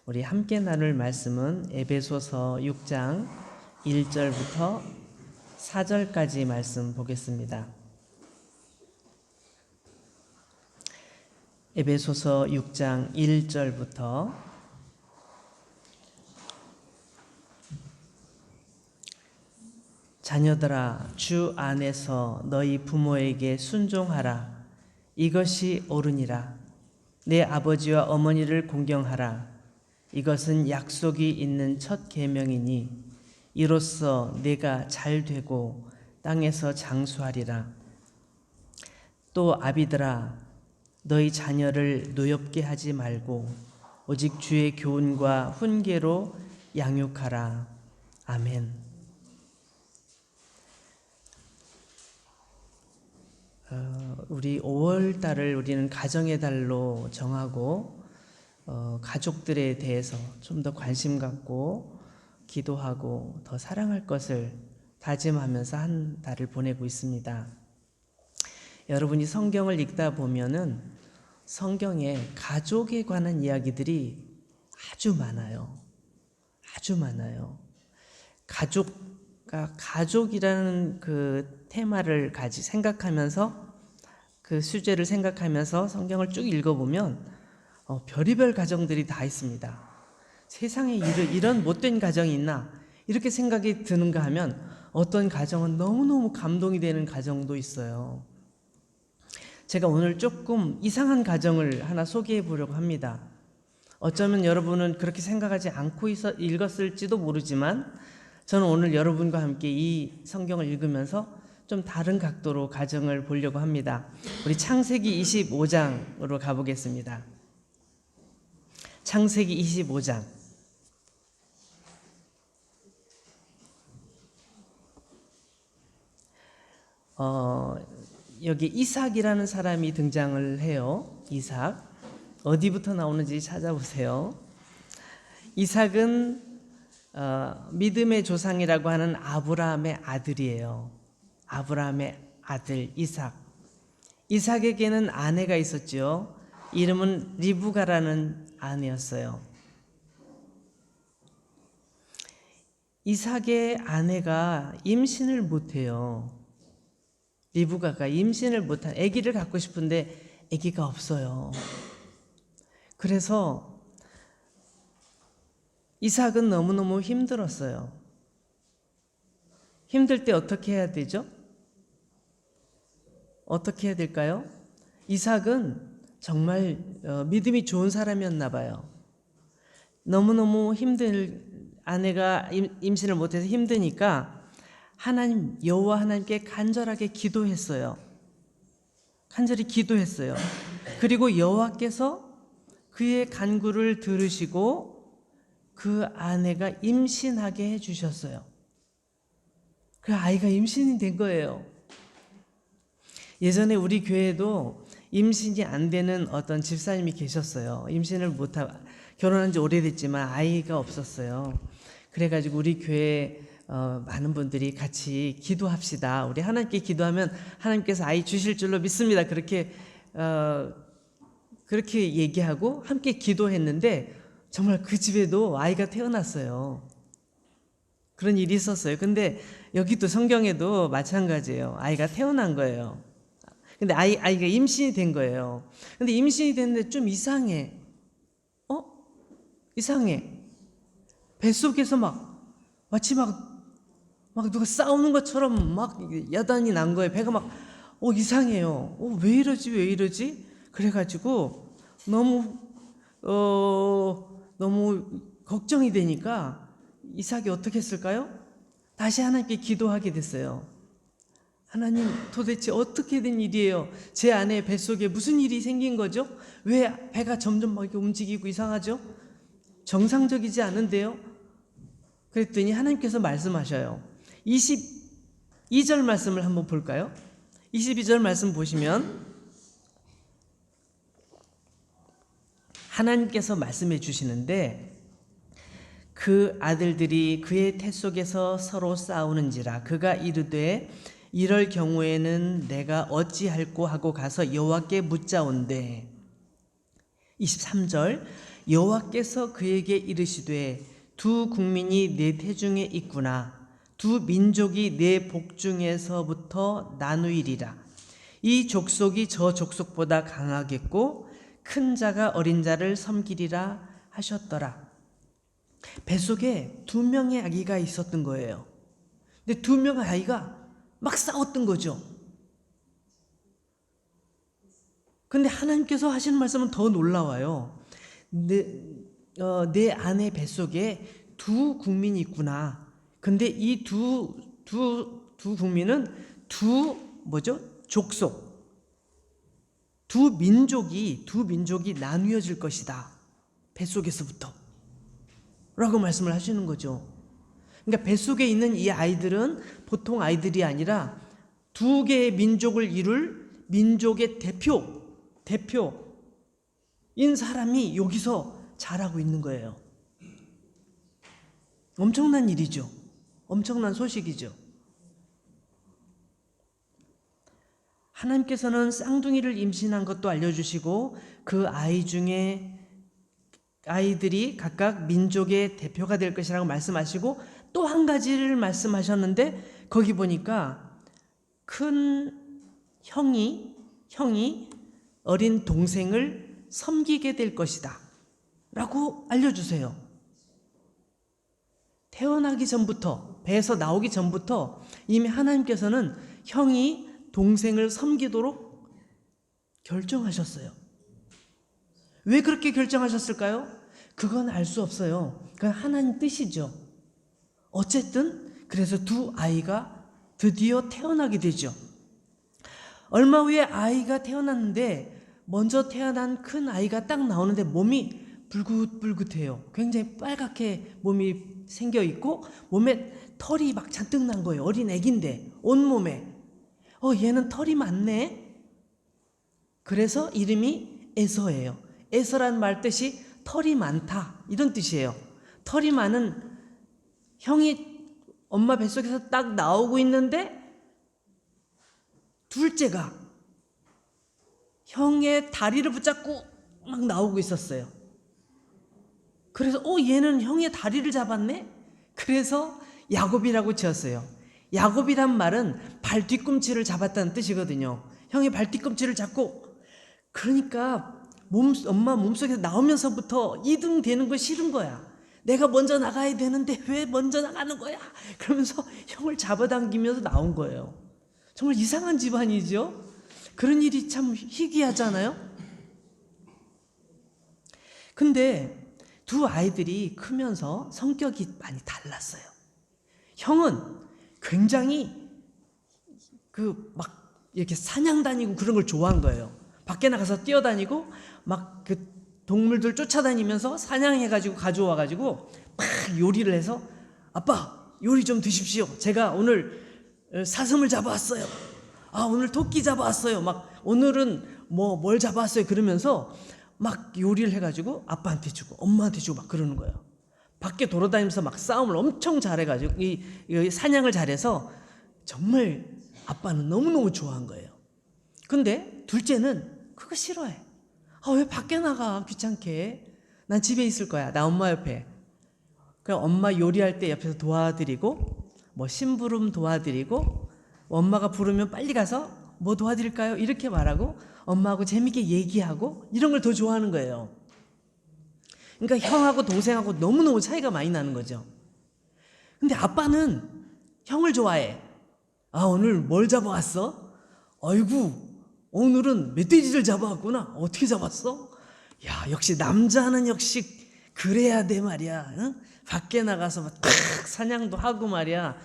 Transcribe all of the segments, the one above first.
우리 함께 나눌 말씀은 에베소서 6장 1절부터 4절까지 말씀 보겠습니다. 에베소서 6장 1절부터 자녀들아, 주 안에서 너희 부모에게 순종하라. 이것이 옳으니라. 내 아버지와 어머니를 공경하라. 이것은 약속이 있는 첫 계명이니 이로써 내가 잘 되고 땅에서 장수하리라. 또 아비들아, 너희 자녀를 노엽게 하지 말고 오직 주의 교훈과 훈계로 양육하라. 아멘. 우리 5월 달을 우리는 가정의 달로 정하고 가족들에 대해서 좀 더 관심 갖고 기도하고 더 사랑할 것을 다짐하면서 한 달을 보내고 있습니다. 여러분이 성경을 읽다 보면은 성경에 가족에 관한 이야기들이 아주 많아요. 아주 많아요. 가족이라는 그 테마를 생각하면서 그 주제를 생각하면서 성경을 쭉 읽어보면 별의별 가정들이 다 있습니다. 세상에 이런 못된 가정이 있나 이렇게 생각이 드는가 하면 어떤 가정은 너무너무 감동이 되는 가정도 있어요. 제가 오늘 조금 이상한 가정을 하나 소개해 보려고 합니다. 어쩌면 여러분은 그렇게 생각하지 않고 읽었을지도 모르지만 저는 오늘 여러분과 함께 이 성경을 읽으면서 좀 다른 각도로 가정을 보려고 합니다. 우리 창세기 25장으로 가보겠습니다. 창세기 25장. 여기 이삭이라는 사람이 등장을 해요. 이삭. 어디부터 나오는지 찾아보세요. 이삭은 믿음의 조상이라고 하는 아브라함의 아들이에요. 아브라함의 아들 이삭. 이삭에게는 아내가 있었죠. 이름은 리브가라는 아내였어요. 이삭의 아내가 임신을 못해요. 리브가가 임신을 못한 아기를 갖고 싶은데 아기가 없어요. 그래서 이삭은 너무너무 힘들었어요. 힘들 때 어떻게 해야 되죠? 어떻게 해야 될까요? 이삭은 정말 믿음이 좋은 사람이었나 봐요. 너무너무 아내가 임신을 못해서 힘드니까 여호와 하나님께 간절하게 기도했어요. 간절히 기도했어요. 그리고 여호와께서 그의 간구를 들으시고 그 아내가 임신하게 해주셨어요. 그 아이가 임신이 된 거예요. 예전에 우리 교회에도 임신이 안 되는 어떤 집사님이 계셨어요. 결혼한 지 오래됐지만 아이가 없었어요. 그래가지고 우리 교회 많은 분들이 같이 기도합시다. 우리 하나님께 기도하면 하나님께서 아이 주실 줄로 믿습니다. 그렇게 얘기하고 함께 기도했는데 정말 그 집에도 아이가 태어났어요. 그런 일이 있었어요. 근데 여기도 성경에도 마찬가지예요. 아이가 태어난 거예요. 근데 아이가 임신이 된 거예요. 근데 임신이 됐는데 좀 이상해. 이상해. 뱃속에서 마치 누가 싸우는 것처럼 야단이 난 거예요. 배가 이상해요. 왜 이러지? 그래가지고 너무 걱정이 되니까 이삭이 어떻게 했을까요? 다시 하나님께 기도하게 됐어요. 하나님, 도대체 어떻게 된 일이에요? 제 아내 뱃속에 무슨 일이 생긴 거죠? 왜 배가 점점 이렇게 움직이고 이상하죠? 정상적이지 않은데요? 그랬더니 하나님께서 말씀하셔요. 22절 말씀을 한번 볼까요? 22절 말씀 보시면 하나님께서 말씀해 주시는데 그 아들들이 그의 태 속에서 서로 싸우는지라 그가 이르되 이럴 경우에는 내가 어찌할꼬 하고 가서 여호와께 묻자온대. 23절 여호와께서 그에게 이르시되 두 국민이 내 태중에 있구나. 두 민족이 내 복중에서부터 나누이리라. 이 족속이 저 족속보다 강하겠고 큰 자가 어린 자를 섬기리라 하셨더라. 뱃속에 두 명의 아기가 있었던 거예요. 근데 두 명의 아이가 막 싸웠던 거죠. 근데 하나님께서 하시는 말씀은 더 놀라워요. 내 아내 뱃속에 두 국민이 있구나. 근데 이 두 국민은 족속, 두 민족이 나뉘어질 것이다. 뱃속에서부터. 라고 말씀을 하시는 거죠. 그러니까 뱃속에 있는 이 아이들은 보통 아이들이 아니라 두 개의 민족을 이룰 민족의 대표인 사람이 여기서 자라고 있는 거예요. 엄청난 일이죠. 엄청난 소식이죠. 하나님께서는 쌍둥이를 임신한 것도 알려주시고 그 아이 중에 아이들이 각각 민족의 대표가 될 것이라고 말씀하시고 또 한 가지를 말씀하셨는데 거기 보니까 큰 형이 어린 동생을 섬기게 될 것이다 라고 알려주세요. 태어나기 전부터, 배에서 나오기 전부터 이미 하나님께서는 형이 동생을 섬기도록 결정하셨어요. 왜 그렇게 결정하셨을까요? 그건 알 수 없어요. 그건 하나님 뜻이죠. 어쨌든 그래서 두 아이가 드디어 태어나게 되죠. 얼마 후에 아이가 태어났는데 먼저 태어난 큰 아이가 딱 나오는데 몸이 불긋불긋해요. 굉장히 빨갛게 몸이 생겨 있고 몸에 털이 막 잔뜩 난 거예요. 어린 애기인데 온몸에. 얘는 털이 많네. 그래서 이름이 에서예요. 에서란 말 뜻이 털이 많다 이런 뜻이에요. 털이 많은 형이 엄마 뱃속에서 딱 나오고 있는데 둘째가 형의 다리를 붙잡고 막 나오고 있었어요. 그래서 얘는 형의 다리를 잡았네? 그래서 야곱이라고 지었어요. 야곱이란 말은 발 뒤꿈치를 잡았다는 뜻이거든요. 형의 발 뒤꿈치를 잡고, 그러니까 엄마 몸속에서 나오면서부터 2등 되는 거 싫은 거야. 내가 먼저 나가야 되는데 왜 먼저 나가는 거야? 그러면서 형을 잡아당기면서 나온 거예요. 정말 이상한 집안이죠? 그런 일이 참 희귀하잖아요? 근데 두 아이들이 크면서 성격이 많이 달랐어요. 형은 굉장히 막 이렇게 사냥 다니고 그런 걸 좋아한 거예요. 밖에 나가서 뛰어다니고 막 그 동물들 쫓아다니면서 사냥해가지고 가져와가지고 막 요리를 해서 아빠 요리 좀 드십시오. 제가 오늘 사슴을 잡아왔어요. 오늘 토끼 잡아왔어요. 막 오늘은 뭘 잡아왔어요. 그러면서 막 요리를 해가지고 아빠한테 주고 엄마한테 주고 막 그러는 거예요. 밖에 돌아다니면서 막 싸움을 엄청 잘해가지고 이 사냥을 잘해서 정말 아빠는 너무너무 좋아한 거예요. 근데 둘째는 그거 싫어해. 왜 밖에 나가 귀찮게. 난 집에 있을 거야. 나 엄마 옆에. 그럼 엄마 요리할 때 옆에서 도와드리고 심부름 도와드리고 엄마가 부르면 빨리 가서 뭐 도와드릴까요? 이렇게 말하고 엄마하고 재밌게 얘기하고 이런 걸 더 좋아하는 거예요. 그러니까 형하고 동생하고 너무너무 차이가 많이 나는 거죠. 근데 아빠는 형을 좋아해. 오늘 뭘 잡아왔어? 아이고 오늘은 멧돼지를 잡아왔구나. 어떻게 잡았어? 야 역시 남자는 역시 그래야 돼 말이야. 응? 밖에 나가서 막 탁 사냥도 하고 말이야.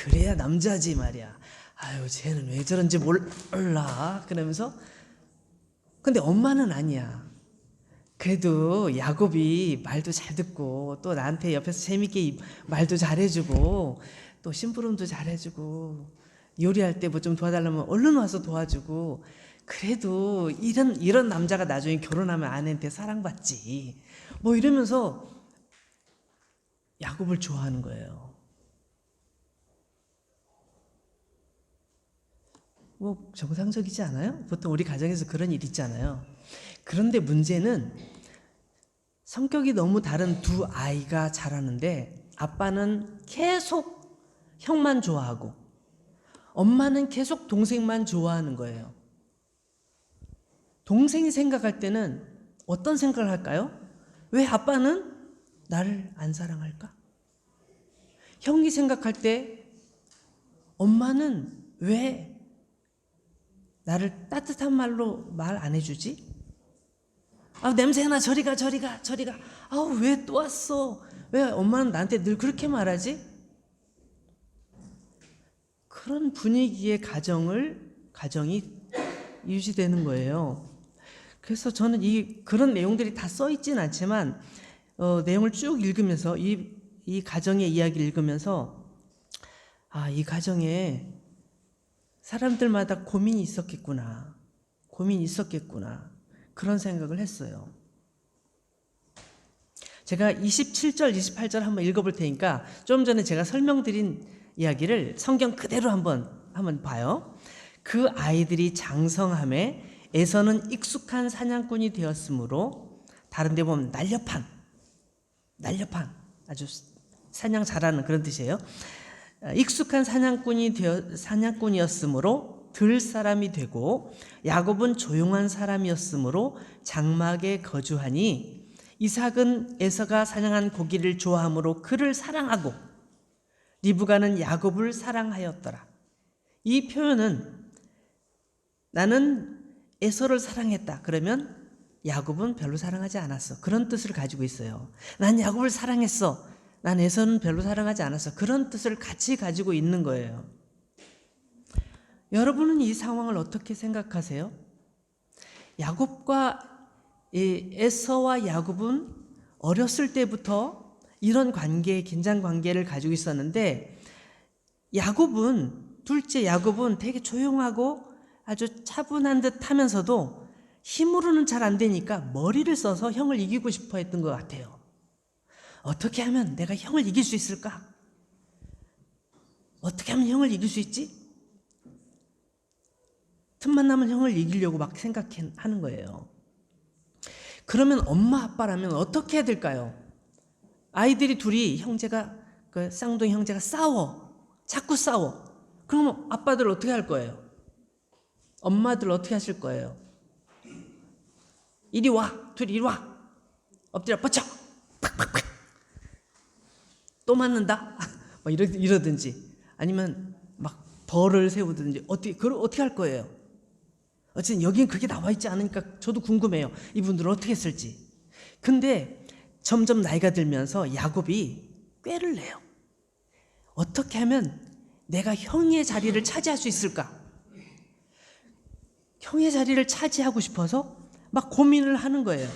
그래야 남자지 말이야. 아유 쟤는 왜 저런지 몰라. 그러면서 근데 엄마는 아니야. 그래도 야곱이 말도 잘 듣고 또 나한테 옆에서 재밌게 말도 잘해주고 또 심부름도 잘해주고 요리할 때 뭐 좀 도와달라면 얼른 와서 도와주고 그래도 이런 남자가 나중에 결혼하면 아내한테 사랑받지 뭐 이러면서 야곱을 좋아하는 거예요. 뭐 정상적이지 않아요? 보통 우리 가정에서 그런 일 있잖아요. 그런데 문제는 성격이 너무 다른 두 아이가 자라는데 아빠는 계속 형만 좋아하고 엄마는 계속 동생만 좋아하는 거예요. 동생이 생각할 때는 어떤 생각을 할까요? 왜 아빠는 나를 안 사랑할까? 형이 생각할 때 엄마는 왜 나를 따뜻한 말로 말 안 해주지? 아, 냄새나, 저리 가. 아우, 왜 또 왔어? 왜 엄마는 나한테 늘 그렇게 말하지? 그런 분위기의 가정이 유지되는 거예요. 그래서 저는 그런 내용들이 다 써 있진 않지만 내용을 쭉 읽으면서 이 가정의 이야기를 읽으면서 이 가정에 사람들마다 고민이 있었겠구나. 그런 생각을 했어요. 제가 27절, 28절 한번 읽어볼 테니까 좀 전에 제가 설명드린 이야기를 성경 그대로 한번 봐요. 그 아이들이 장성함에 에서는 익숙한 사냥꾼이 되었으므로, 다른 데 보면 날렵한 아주 사냥 잘하는 그런 뜻이에요. 익숙한 사냥꾼이었으므로 들 사람이 되고, 야곱은 조용한 사람이었으므로 장막에 거주하니, 이삭은 에서가 사냥한 고기를 좋아함으로 그를 사랑하고 리브가는 야곱을 사랑하였더라. 이 표현은 나는 에서를 사랑했다 그러면 야곱은 별로 사랑하지 않았어, 그런 뜻을 가지고 있어요. 난 야곱을 사랑했어, 난 에서는 별로 사랑하지 않았어, 그런 뜻을 같이 가지고 있는 거예요. 여러분은 이 상황을 어떻게 생각하세요? 야곱과 에서와 야곱은 어렸을 때부터 이런 긴장 관계를 가지고 있었는데, 둘째 야곱은 되게 조용하고 아주 차분한 듯 하면서도 힘으로는 잘 안 되니까 머리를 써서 형을 이기고 싶어 했던 것 같아요. 어떻게 하면 내가 형을 이길 수 있을까? 어떻게 하면 형을 이길 수 있지? 틈만 나면 형을 이기려고 막 생각하는 거예요. 그러면 엄마 아빠라면 어떻게 해야 될까요? 아이들이 둘이 쌍둥이 형제가 자꾸 싸워. 그러면 아빠들 어떻게 할 거예요? 엄마들 어떻게 하실 거예요? 이리 와, 둘이 이리 와, 엎드려 뻗쳐, 팍팍팍, 또 맞는다, 막 이러든지, 아니면 막 벌을 세우든지 어떻게 할 거예요? 어쨌든 여기는 그게 나와 있지 않으니까 저도 궁금해요. 이분들은 어떻게 했을지. 근데 점점 나이가 들면서 야곱이 꾀를 내요. 어떻게 하면 내가 형의 자리를 차지할 수 있을까? 형의 자리를 차지하고 싶어서 막 고민을 하는 거예요.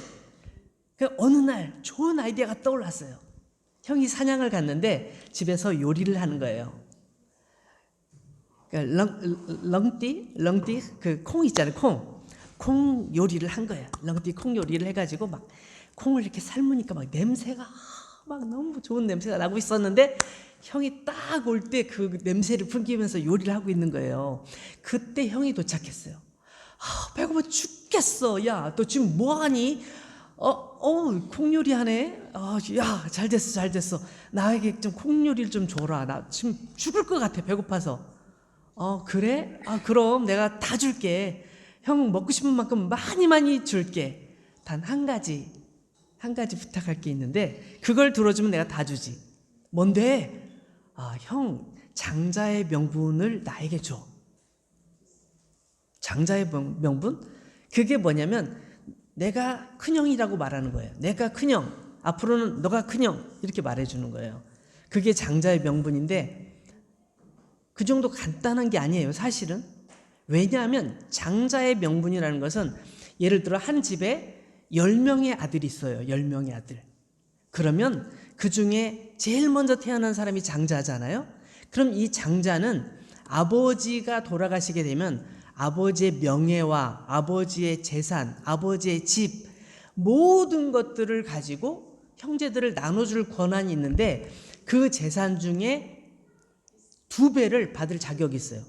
어느 날 좋은 아이디어가 떠올랐어요. 형이 사냥을 갔는데 집에서 요리를 하는 거예요. 렁띠 그 콩 있잖아요. 콩 요리를 한 거예요. 렁띠 콩 요리를 해가지고 막 콩을 이렇게 삶으니까 막 냄새가 막 너무 좋은 냄새가 나고 있었는데, 형이 딱 올 때 그 냄새를 풍기면서 요리를 하고 있는 거예요. 그때 형이 도착했어요. 배고파 죽겠어. 야, 너 지금 뭐하니? 콩 요리하네. 야, 잘 됐어. 나에게 좀 콩 요리를 좀 줘라. 나 지금 죽을 것 같아, 배고파서. 그래? 그럼 내가 다 줄게. 형 먹고 싶은 만큼 많이 줄게. 단 한 가지 부탁할 게 있는데, 그걸 들어주면 내가 다 주지. 뭔데? 형, 장자의 명분을 나에게 줘. 장자의 명분? 그게 뭐냐면 내가 큰형이라고 말하는 거예요. 내가 큰형, 앞으로는 너가 큰형, 이렇게 말해주는 거예요. 그게 장자의 명분인데, 그 정도 간단한 게 아니에요, 사실은. 왜냐하면 장자의 명분이라는 것은, 예를 들어 한 집에 10명의 아들이 있어요. 10명의 아들. 그러면 그 중에 제일 먼저 태어난 사람이 장자잖아요. 그럼 이 장자는 아버지가 돌아가시게 되면 아버지의 명예와 아버지의 재산, 아버지의 집, 모든 것들을 가지고 형제들을 나눠줄 권한이 있는데, 그 재산 중에 2배를 받을 자격이 있어요.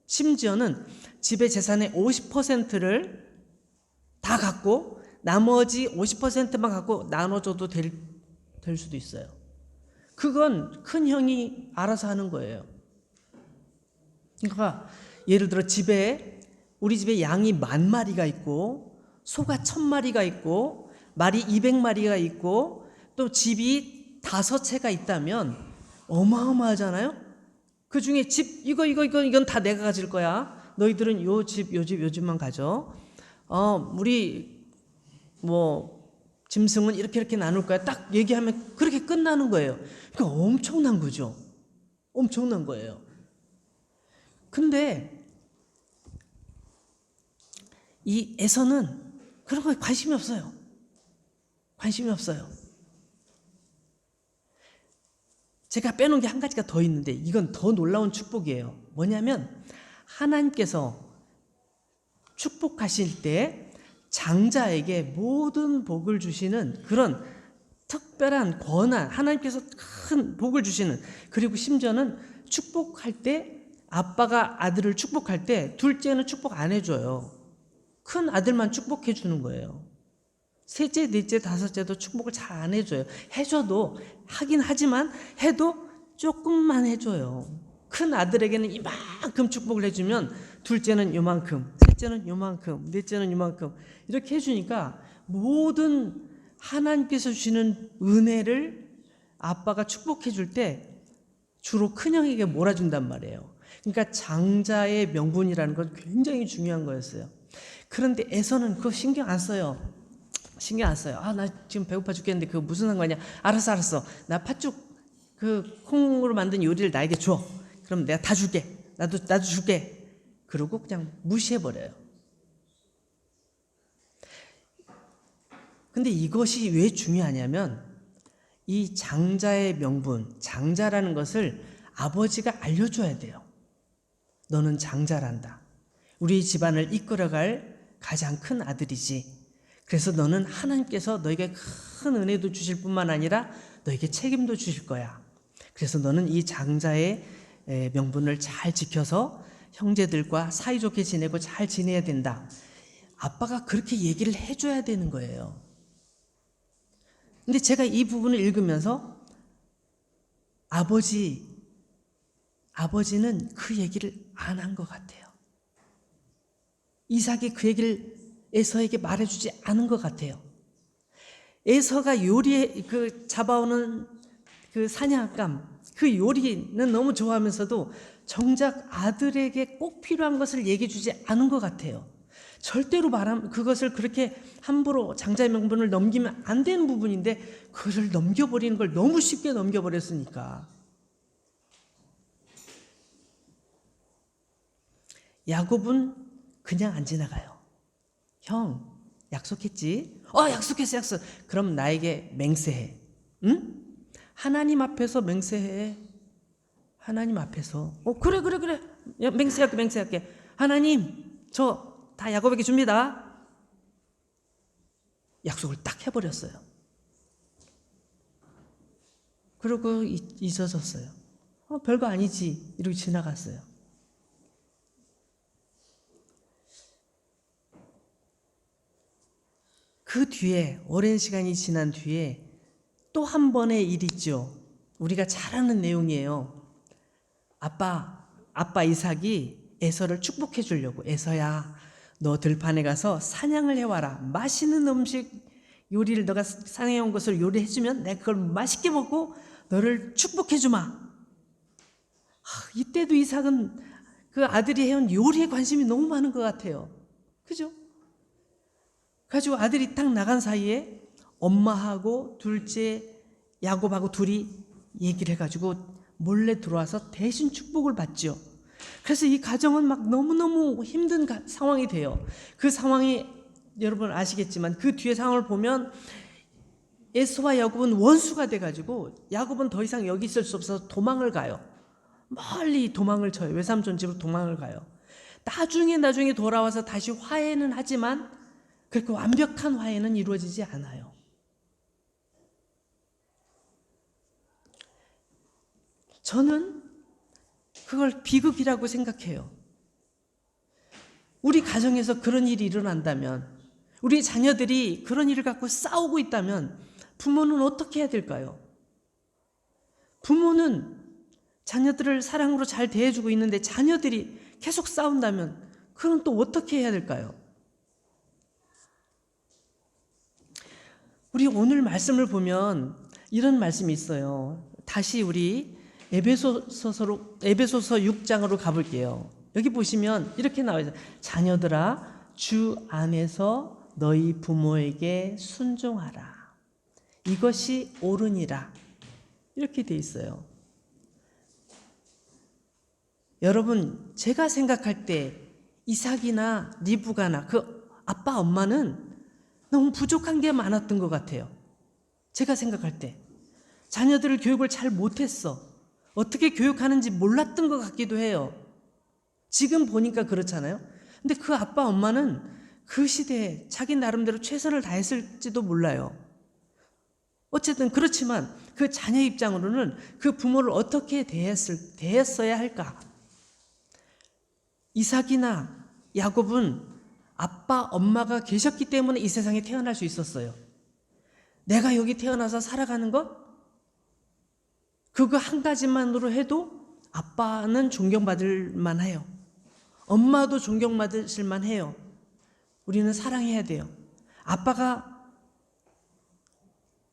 심지어는 집의 재산의 50%를 다 갖고 나머지 50%만 갖고 나눠줘도 될 수도 있어요. 그건 큰 형이 알아서 하는 거예요. 그러니까 예를 들어 우리 집에 양이 10,000마리가 있고 소가 1,000마리가 있고 말이 200마리가 있고 또 집이 5채가 있다면 어마어마하잖아요. 그 중에 집 이건 다 내가 가질 거야. 너희들은 요 집만 가져. 우리 짐승은 이렇게 나눌 거야. 딱 얘기하면 그렇게 끝나는 거예요. 그러니까 엄청난 거죠. 엄청난 거예요. 근데 이 에서는 그런 거에 관심이 없어요. 관심이 없어요. 제가 빼놓은 게 한 가지가 더 있는데 이건 더 놀라운 축복이에요. 뭐냐면 하나님께서 축복하실 때 장자에게 모든 복을 주시는 그런 특별한 권한, 하나님께서 큰 복을 주시는, 그리고 심지어는 축복할 때 아빠가 아들을 축복할 때 둘째는 축복 안 해줘요. 큰 아들만 축복해 주는 거예요. 셋째, 넷째, 다섯째도 축복을 잘 안 해줘요. 해줘도 하긴 하지만 해도 조금만 해줘요. 큰 아들에게는 이만큼 축복을 해주면 둘째는 요만큼, 셋째는 요만큼, 넷째는 요만큼 이렇게 해주니까 모든 하나님께서 주시는 은혜를 아빠가 축복해 줄 때 주로 큰형에게 몰아준단 말이에요. 그러니까 장자의 명분이라는 건 굉장히 중요한 거였어요. 그런데 에서는 그거 신경 안 써요. 신경 안 써요. 나 지금 배고파 죽겠는데 그거 무슨 상관이야. 알았어. 나 팥죽 그 콩으로 만든 요리를 나에게 줘. 그럼 내가 다 줄게. 나도 줄게. 그러고 그냥 무시해버려요. 근데 이것이 왜 중요하냐면 이 장자의 명분, 장자라는 것을 아버지가 알려줘야 돼요. 너는 장자란다. 우리 집안을 이끌어갈 가장 큰 아들이지. 그래서 너는 하나님께서 너에게 큰 은혜도 주실 뿐만 아니라 너에게 책임도 주실 거야. 그래서 너는 이 장자의 명분을 잘 지켜서 형제들과 사이좋게 지내고 잘 지내야 된다. 아빠가 그렇게 얘기를 해줘야 되는 거예요. 근데 제가 이 부분을 읽으면서 아버지는 그 얘기를 안 한 것 같아요. 이삭이 그 얘기를 에서에게 말해주지 않은 것 같아요. 에서가 잡아오는 그 사냥감, 그 요리는 너무 좋아하면서도 정작 아들에게 꼭 필요한 것을 얘기해주지 않은 것 같아요. 절대로 그것을 그렇게 함부로 장자의 명분을 넘기면 안 되는 부분인데 그것을 넘겨버리는 걸 너무 쉽게 넘겨버렸으니까. 야곱은 그냥 안 지나가요. 형, 약속했지? 약속했어. 그럼 나에게 맹세해. 응? 하나님 앞에서 맹세해. 하나님 앞에서. 그래. 맹세할게. 하나님, 저 다 야곱에게 줍니다. 약속을 딱 해버렸어요. 그리고 잊어졌어요. 별거 아니지. 이러고 지나갔어요. 그 뒤에 오랜 시간이 지난 뒤에 또 한 번의 일이 있죠. 우리가 잘 아는 내용이에요. 아빠 이삭이 에서를 축복해 주려고, 에서야 너 들판에 가서 사냥을 해와라. 맛있는 음식 요리를 너가 사냥해 온 것을 요리해 주면 내가 그걸 맛있게 먹고 너를 축복해 주마. 이때도 이삭은 그 아들이 해온 요리에 관심이 너무 많은 것 같아요. 그죠? 가지고 아들이 딱 나간 사이에 엄마하고 둘째 야곱하고 둘이 얘기를 해가지고 몰래 들어와서 대신 축복을 받죠. 그래서 이 가정은 막 너무너무 힘든 상황이 돼요. 그 상황이 여러분 아시겠지만 그 뒤에 상황을 보면 에서와 야곱은 원수가 돼가지고 야곱은 더 이상 여기 있을 수 없어서 도망을 가요. 멀리 도망을 쳐요. 외삼촌 집으로 도망을 가요. 나중에 돌아와서 다시 화해는 하지만 그렇게 완벽한 화해는 이루어지지 않아요. 저는 그걸 비극이라고 생각해요. 우리 가정에서 그런 일이 일어난다면, 우리 자녀들이 그런 일을 갖고 싸우고 있다면 부모는 어떻게 해야 될까요? 부모는 자녀들을 사랑으로 잘 대해주고 있는데 자녀들이 계속 싸운다면 그건 또 어떻게 해야 될까요? 우리 오늘 말씀을 보면 이런 말씀이 있어요. 다시 우리 에베소서 6장으로 가볼게요. 여기 보시면 이렇게 나와요. 자녀들아, 주 안에서 너희 부모에게 순종하라. 이것이 옳으니라. 이렇게 돼 있어요. 여러분, 제가 생각할 때 이삭이나 리브가나 그 아빠 엄마는 너무 부족한 게 많았던 것 같아요. 제가 생각할 때 자녀들을 교육을 잘 못했어. 어떻게 교육하는지 몰랐던 것 같기도 해요. 지금 보니까 그렇잖아요. 근데 그 아빠 엄마는 그 시대에 자기 나름대로 최선을 다했을지도 몰라요. 어쨌든 그렇지만 그 자녀 입장으로는 그 부모를 어떻게 대했어야 할까? 이삭이나 야곱은 아빠, 엄마가 계셨기 때문에 이 세상에 태어날 수 있었어요. 내가 여기 태어나서 살아가는 것? 그거 한 가지만으로 해도 아빠는 존경받을 만해요. 엄마도 존경받으실 만해요. 우리는 사랑해야 돼요. 아빠가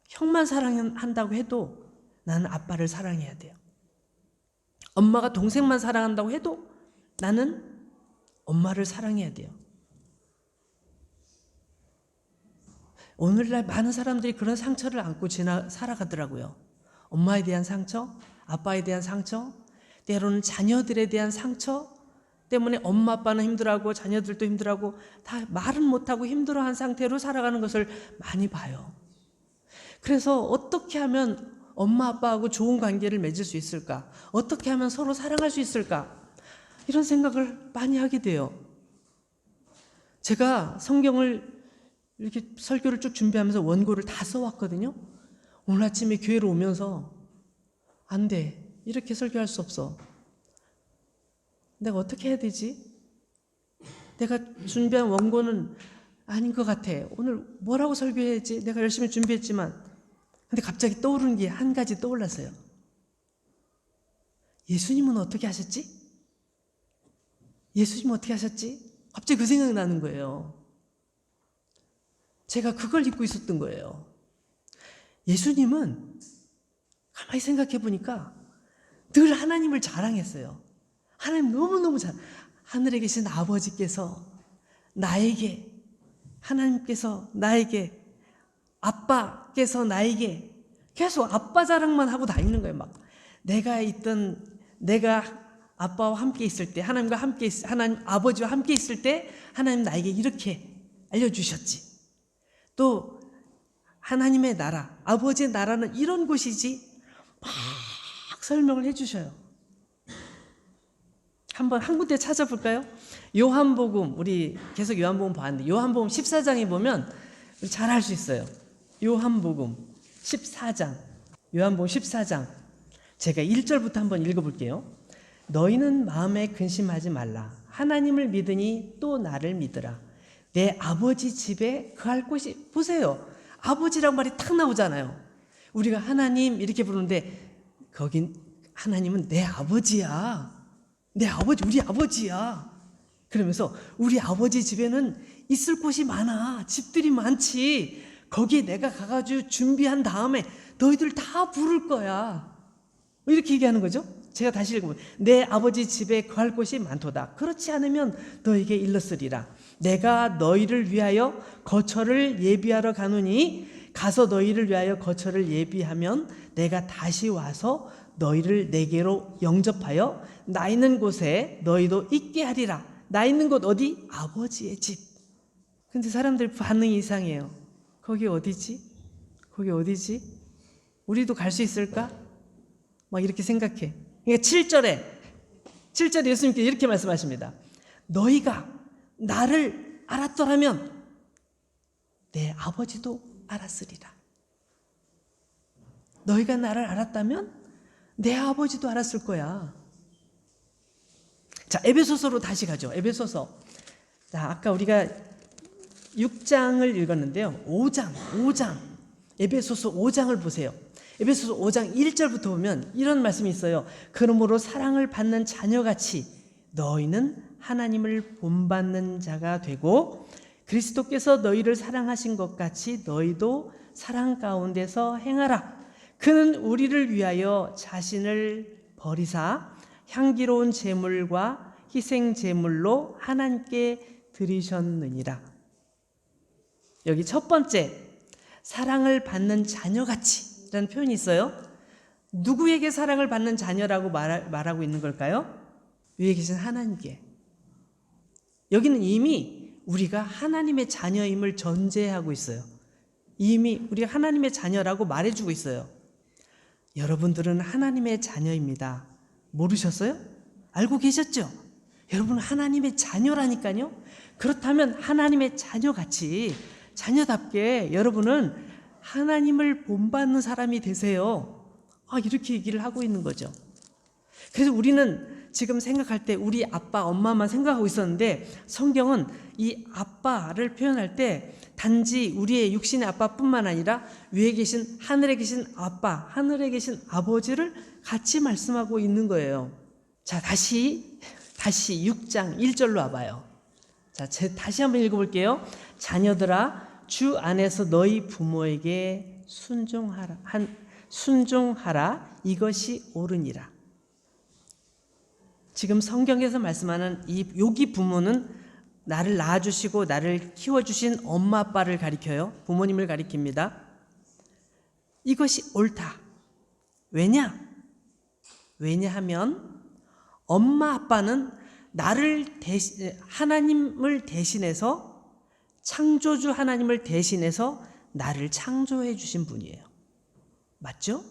형만 사랑한다고 해도 나는 아빠를 사랑해야 돼요. 엄마가 동생만 사랑한다고 해도 나는 엄마를 사랑해야 돼요. 오늘날 많은 사람들이 그런 상처를 안고 살아가더라고요. 엄마에 대한 상처, 아빠에 대한 상처, 때로는 자녀들에 대한 상처 때문에 엄마 아빠는 힘들어하고 자녀들도 힘들어하고 다 말은 못하고 힘들어한 상태로 살아가는 것을 많이 봐요. 그래서 어떻게 하면 엄마 아빠하고 좋은 관계를 맺을 수 있을까? 어떻게 하면 서로 사랑할 수 있을까? 이런 생각을 많이 하게 돼요. 제가 성경을 이렇게 설교를 쭉 준비하면서 원고를 다 써왔거든요. 오늘 아침에 교회로 오면서 안 돼. 이렇게 설교할 수 없어. 내가 어떻게 해야 되지? 내가 준비한 원고는 아닌 것 같아. 오늘 뭐라고 설교해야지? 내가 열심히 준비했지만. 근데 갑자기 떠오르는 게 한 가지 떠올랐어요. 예수님은 어떻게 하셨지? 예수님은 어떻게 하셨지? 갑자기 그 생각이 나는 거예요. 제가 그걸 잊고 있었던 거예요. 예수님은 가만히 생각해 보니까 늘 하나님을 자랑했어요. 하나님 너무너무 하늘에 계신 아버지께서 나에게, 하나님께서 나에게, 아빠께서 나에게 계속 아빠 자랑만 하고 다니는 거예요. 막 내가 아빠와 함께 있을 때, 하나님 아버지와 함께 있을 때 하나님 나에게 이렇게 알려주셨지. 또 하나님의 나라, 아버지의 나라는 이런 곳이지 막 설명을 해주셔요. 한번 한 군데 찾아볼까요? 요한복음, 우리 계속 요한복음 봤는데 요한복음 14장에 보면 잘 알 수 있어요. 요한복음 14장, 요한복음 14장 제가 1절부터 한번 읽어볼게요. 너희는 마음에 근심하지 말라. 하나님을 믿으니 또 나를 믿으라. 내 아버지 집에 거할 곳이, 보세요. 아버지란 말이 탁 나오잖아요. 우리가 하나님 이렇게 부르는데 거긴 하나님은 내 아버지야. 내 아버지, 우리 아버지야. 그러면서 우리 아버지 집에는 있을 곳이 많아. 집들이 많지. 거기에 내가 가가지고 준비한 다음에 너희들 다 부를 거야. 이렇게 얘기하는 거죠. 제가 다시 읽어보면 내 아버지 집에 거할 곳이 많도다. 그렇지 않으면 너에게 일렀으리라. 내가 너희를 위하여 거처를 예비하러 가노니 가서 너희를 위하여 거처를 예비하면 내가 다시 와서 너희를 내게로 영접하여 나 있는 곳에 너희도 있게 하리라. 나 있는 곳 어디? 아버지의 집. 근데 사람들 반응이 이상해요. 거기 어디지? 거기 어디지? 우리도 갈 수 있을까? 막 이렇게 생각해. 그러니까 7절에 예수님께서 이렇게 말씀하십니다. 너희가 나를 알았더라면 내 아버지도 알았으리라. 너희가 나를 알았다면 내 아버지도 알았을 거야. 자, 에베소서로 다시 가죠. 에베소서. 자, 아까 우리가 6장을 읽었는데요. 5장. 에베소서 5장을 보세요. 에베소서 5장 1절부터 보면 이런 말씀이 있어요. 그러므로 사랑을 받는 자녀같이 너희는 하나님을 본받는 자가 되고 그리스도께서 너희를 사랑하신 것 같이 너희도 사랑 가운데서 행하라. 그는 우리를 위하여 자신을 버리사 향기로운 제물과 희생 제물로 하나님께 드리셨느니라. 여기 첫 번째, 사랑을 받는 자녀같이 라는 표현이 있어요. 누구에게 사랑을 받는 자녀라고 말하고 있는 걸까요? 위에 계신 하나님께. 여기는 이미 우리가 하나님의 자녀임을 전제하고 있어요. 이미 우리가 하나님의 자녀라고 말해주고 있어요. 여러분들은 하나님의 자녀입니다. 모르셨어요? 알고 계셨죠? 여러분은 하나님의 자녀라니까요. 그렇다면 하나님의 자녀같이 자녀답게 여러분은 하나님을 본받는 사람이 되세요. 이렇게 얘기를 하고 있는 거죠. 그래서 우리는 지금 생각할 때 우리 아빠, 엄마만 생각하고 있었는데 성경은 이 아빠를 표현할 때 단지 우리의 육신의 아빠뿐만 아니라 위에 계신 하늘에 계신 아빠, 하늘에 계신 아버지를 같이 말씀하고 있는 거예요. 자, 다시 6장 1절로 와봐요. 자, 다시 한번 읽어볼게요. 자녀들아, 주 안에서 너희 부모에게 순종하라. 이것이 옳으니라. 지금 성경에서 말씀하는 이 여기 부모는 나를 낳아주시고 나를 키워주신 엄마 아빠를 가리켜요. 부모님을 가리킵니다. 이것이 옳다. 왜냐하면 엄마 아빠는 하나님을 대신해서 창조주 하나님을 대신해서 나를 창조해 주신 분이에요. 맞죠?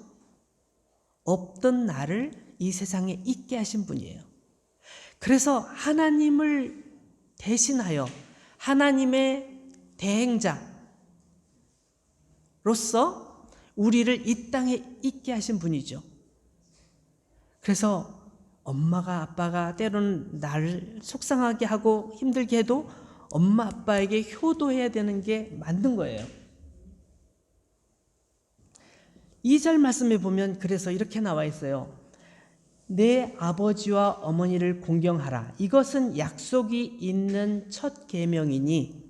없던 나를 이 세상에 있게 하신 분이에요. 그래서 하나님을 대신하여 하나님의 대행자로서 우리를 이 땅에 있게 하신 분이죠. 그래서 엄마가 아빠가 때로는 나를 속상하게 하고 힘들게 해도 엄마 아빠에게 효도해야 되는 게 맞는 거예요. 2절 말씀에 보면 그래서 이렇게 나와 있어요. 내 아버지와 어머니를 공경하라. 이것은 약속이 있는 첫 계명이니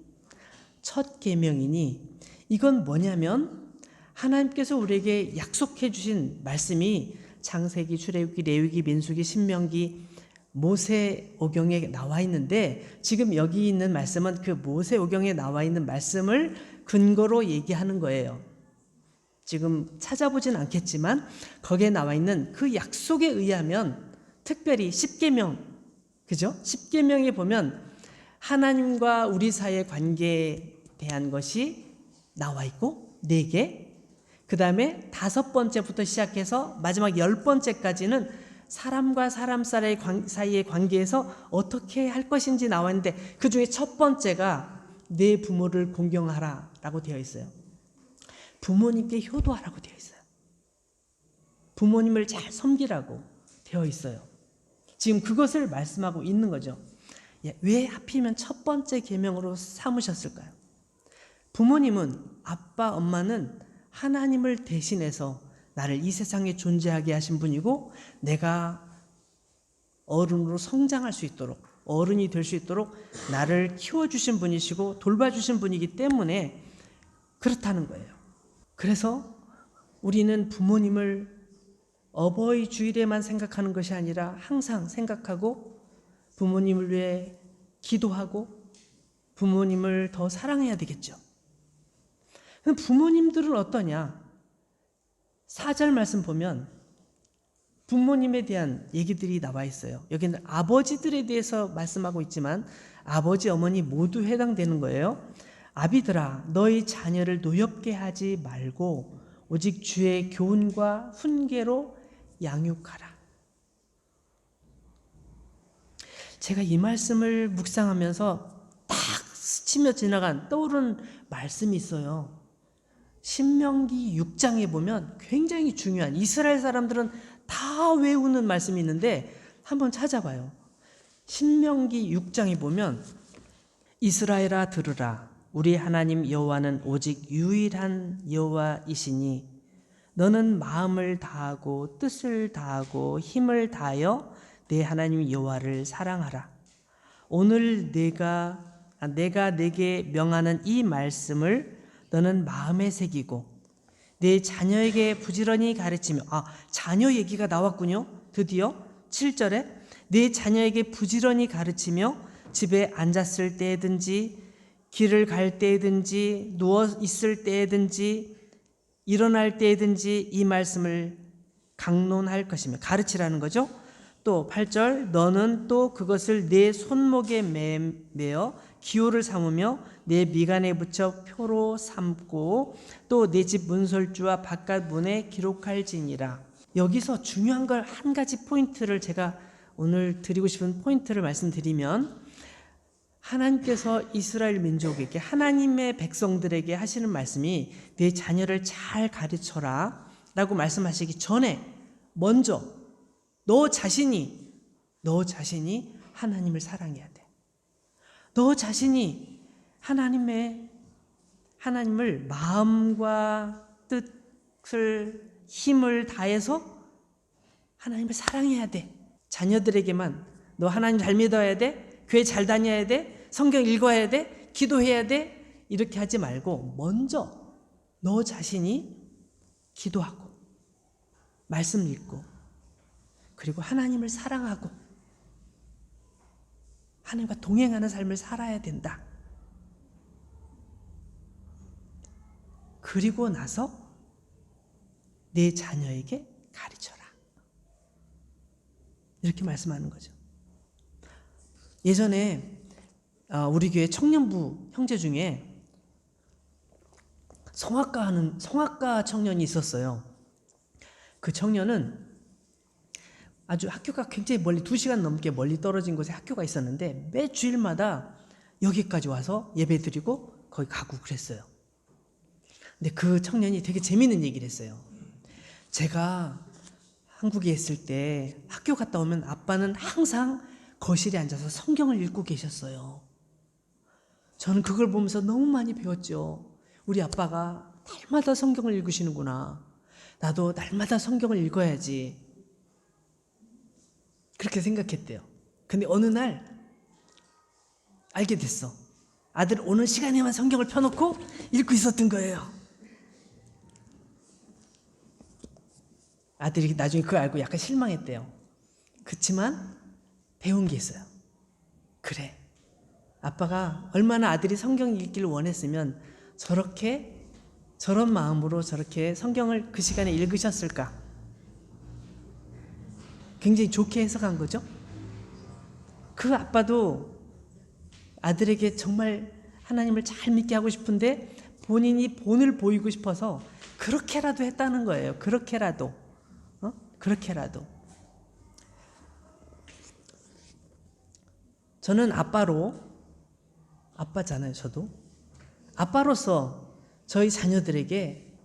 이건 뭐냐면 하나님께서 우리에게 약속해 주신 말씀이 창세기, 출애굽기, 레위기, 민수기, 신명기, 모세오경에 나와 있는데 지금 여기 있는 말씀은 그 모세오경에 나와 있는 말씀을 근거로 얘기하는 거예요. 지금 찾아보진 않겠지만 거기에 나와 있는 그 약속에 의하면 특별히 십계명, 그죠? 십계명에 보면 하나님과 우리 사이의 관계에 대한 것이 나와 있고 4개, 그 다음에 5번째부터 시작해서 마지막 10번째까지는 사람과 사람 사이의 관계에서 어떻게 할 것인지 나와 있는데 그 중에 첫 번째가 내 부모를 공경하라 라고 되어 있어요. 부모님께 효도하라고 되어 있어요. 부모님을 잘 섬기라고 되어 있어요. 지금 그것을 말씀하고 있는 거죠. 왜 하필이면 첫 번째 계명으로 삼으셨을까요? 부모님은, 아빠, 엄마는 하나님을 대신해서 나를 이 세상에 존재하게 하신 분이고 내가 어른으로 성장할 수 있도록, 어른이 될 수 있도록 나를 키워주신 분이시고 돌봐주신 분이기 때문에 그렇다는 거예요. 그래서 우리는 부모님을 어버이 주일에만 생각하는 것이 아니라 항상 생각하고 부모님을 위해 기도하고 부모님을 더 사랑해야 되겠죠. 그럼 부모님들은 어떠냐? 4절 말씀 보면 부모님에 대한 얘기들이 나와 있어요. 여기는 아버지들에 대해서 말씀하고 있지만 아버지, 어머니 모두 해당되는 거예요. 아비들아, 너희 자녀를 노엽게 하지 말고 오직 주의 교훈과 훈계로 양육하라. 제가 이 말씀을 묵상하면서 딱 스치며 지나간 떠오른 말씀이 있어요. 신명기 6장에 보면 굉장히 중요한, 이스라엘 사람들은 다 외우는 말씀이 있는데 한번 찾아봐요. 신명기 6장에 보면 이스라엘아 들으라. 우리 하나님 여호와는 오직 유일한 여호와이시니 너는 마음을 다하고 뜻을 다하고 힘을 다하여 내 하나님 여호와를 사랑하라. 오늘 내가 내게 명하는 이 말씀을 너는 마음에 새기고 내 자녀에게 부지런히 가르치며, 자녀 얘기가 나왔군요. 드디어 7절에 내 자녀에게 부지런히 가르치며 집에 앉았을 때든지 길을 갈 때든지 누워 있을 때든지 일어날 때든지 이 말씀을 강론할 것이며, 가르치라는 거죠. 또 8절 너는 또 그것을 내 손목에 매어 기호를 삼으며 내 미간에 붙여 표로 삼고 또 내 집 문설주와 바깥 문에 기록할지니라. 여기서 중요한 걸 한 가지 포인트를 제가 오늘 드리고 싶은 포인트를 말씀드리면, 하나님께서 이스라엘 민족에게, 하나님의 백성들에게 하시는 말씀이 내 자녀를 잘 가르쳐라 라고 말씀하시기 전에 먼저 너 자신이 하나님을 사랑해야 돼. 너 자신이 하나님을 마음과 뜻을 힘을 다해서 하나님을 사랑해야 돼. 자녀들에게만 너 하나님 잘 믿어야 돼, 교회 잘 다녀야 돼, 성경 읽어야 돼, 기도해야 돼, 이렇게 하지 말고 먼저 너 자신이 기도하고 말씀 읽고 그리고 하나님을 사랑하고 하나님과 동행하는 삶을 살아야 된다. 그리고 나서 내 자녀에게 가르쳐라. 이렇게 말씀하는 거죠. 예전에 우리 교회 청년부 형제 중에 성악가 청년이 있었어요. 그 청년은 아주 학교가 굉장히 멀리 2시간 넘게 멀리 떨어진 곳에 학교가 있었는데 매 주일마다 여기까지 와서 예배 드리고 거기 가고 그랬어요. 근데 그 청년이 되게 재미있는 얘기를 했어요. 제가 한국에 있을 때 학교 갔다 오면 아빠는 항상 거실에 앉아서 성경을 읽고 계셨어요. 저는 그걸 보면서 너무 많이 배웠죠. 우리 아빠가 날마다 성경을 읽으시는구나. 나도 날마다 성경을 읽어야지. 그렇게 생각했대요. 근데 어느 날 알게 됐어. 아들 오는 시간에만 성경을 펴놓고 읽고 있었던 거예요. 아들이 나중에 그걸 알고 약간 실망했대요. 그치만 배운 게 있어요. 그래, 아빠가 얼마나 아들이 성경 읽기를 원했으면 저런 마음으로 저렇게 성경을 그 시간에 읽으셨을까. 굉장히 좋게 해석한 거죠. 그 아빠도 아들에게 정말 하나님을 잘 믿게 하고 싶은데 본인이 본을 보이고 싶어서 그렇게라도 했다는 거예요. 그렇게라도. 저는 아빠잖아요. 저도 아빠로서 저희 자녀들에게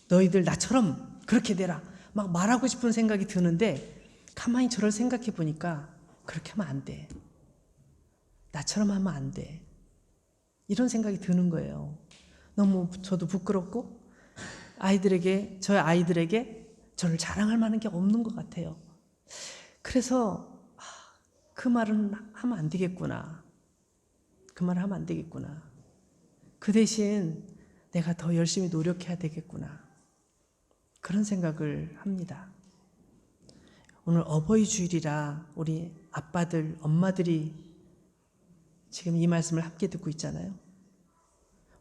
너희들 나처럼 그렇게 되라 막 말하고 싶은 생각이 드는데, 가만히 저를 생각해 보니까 그렇게 하면 안 돼. 나처럼 하면 안 돼. 이런 생각이 드는 거예요. 너무 저도 부끄럽고 저희 아이들에게 저를 자랑할 만한 게 없는 것 같아요. 그래서 그 말은 하면 안 되겠구나. 그 말을 하면 안 되겠구나. 그 대신 내가 더 열심히 노력해야 되겠구나. 그런 생각을 합니다. 오늘 어버이 주일이라 우리 아빠들, 엄마들이 지금 이 말씀을 함께 듣고 있잖아요.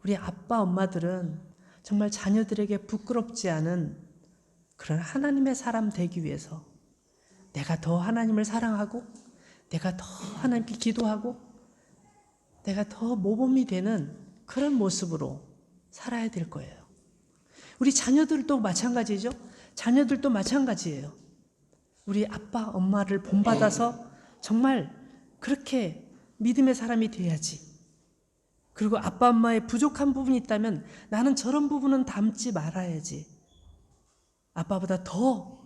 우리 아빠, 엄마들은 정말 자녀들에게 부끄럽지 않은 그런 하나님의 사람 되기 위해서 내가 더 하나님을 사랑하고 내가 더 하나님께 기도하고 내가 더 모범이 되는 그런 모습으로 살아야 될 거예요. 우리 자녀들도 마찬가지죠. 자녀들도 마찬가지예요. 우리 아빠, 엄마를 본받아서 정말 그렇게 믿음의 사람이 돼야지. 그리고 아빠, 엄마의 부족한 부분이 있다면 나는 저런 부분은 담지 말아야지. 아빠보다 더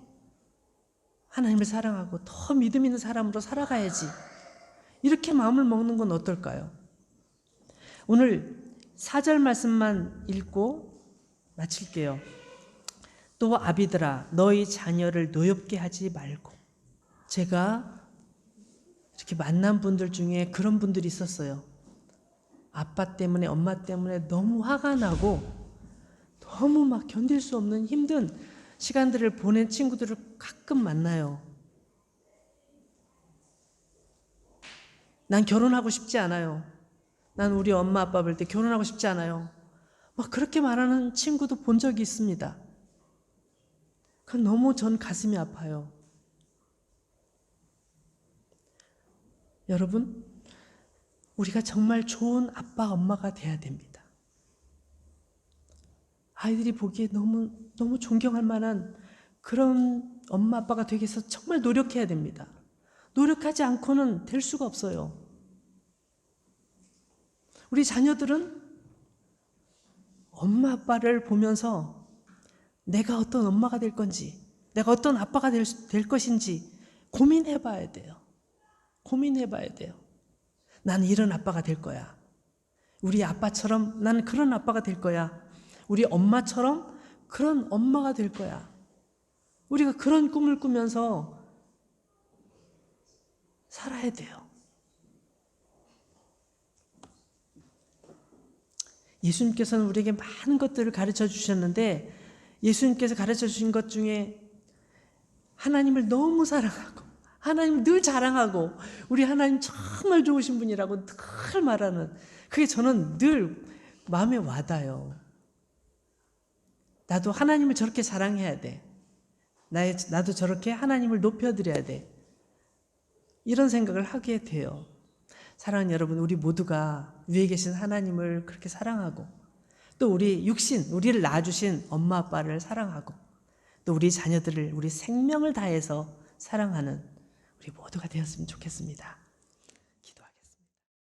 하나님을 사랑하고 더 믿음 있는 사람으로 살아가야지. 이렇게 마음을 먹는 건 어떨까요? 오늘 4절 말씀만 읽고 마칠게요. 또 아비들아 너희 자녀를 노엽게 하지 말고. 제가 이렇게 만난 분들 중에 그런 분들이 있었어요. 아빠 때문에 엄마 때문에 너무 화가 나고 너무 막 견딜 수 없는 힘든 시간들을 보낸 친구들을 가끔 만나요. 난 결혼하고 싶지 않아요. 난 우리 엄마 아빠 볼 때 결혼하고 싶지 않아요. 막 그렇게 말하는 친구도 본 적이 있습니다. 그건 너무 전 가슴이 아파요. 여러분, 우리가 정말 좋은 아빠, 엄마가 돼야 됩니다. 아이들이 보기에 너무 존경할 만한 그런 엄마, 아빠가 되기 위해서 정말 노력해야 됩니다. 노력하지 않고는 될 수가 없어요. 우리 자녀들은 엄마, 아빠를 보면서 내가 어떤 엄마가 될 건지, 내가 어떤 아빠가 될 것인지 고민해 봐야 돼요. 고민해 봐야 돼요. 나는 이런 아빠가 될 거야. 우리 아빠처럼 나는 그런 아빠가 될 거야. 우리 엄마처럼 그런 엄마가 될 거야. 우리가 그런 꿈을 꾸면서 살아야 돼요. 예수님께서는 우리에게 많은 것들을 가르쳐 주셨는데 예수님께서 가르쳐 주신 것 중에 하나님을 너무 사랑하고 하나님을 늘 자랑하고 우리 하나님 정말 좋으신 분이라고 늘 말하는 그게 저는 늘 마음에 와닿아요. 나도 하나님을 저렇게 자랑해야 돼. 나도 저렇게 하나님을 높여드려야 돼. 이런 생각을 하게 돼요. 사랑하는 여러분, 우리 모두가 위에 계신 하나님을 그렇게 사랑하고 또 우리 육신, 우리를 낳아주신 엄마 아빠를 사랑하고 또 우리 자녀들을 우리 생명을 다해서 사랑하는 우리 모두가 되었으면 좋겠습니다.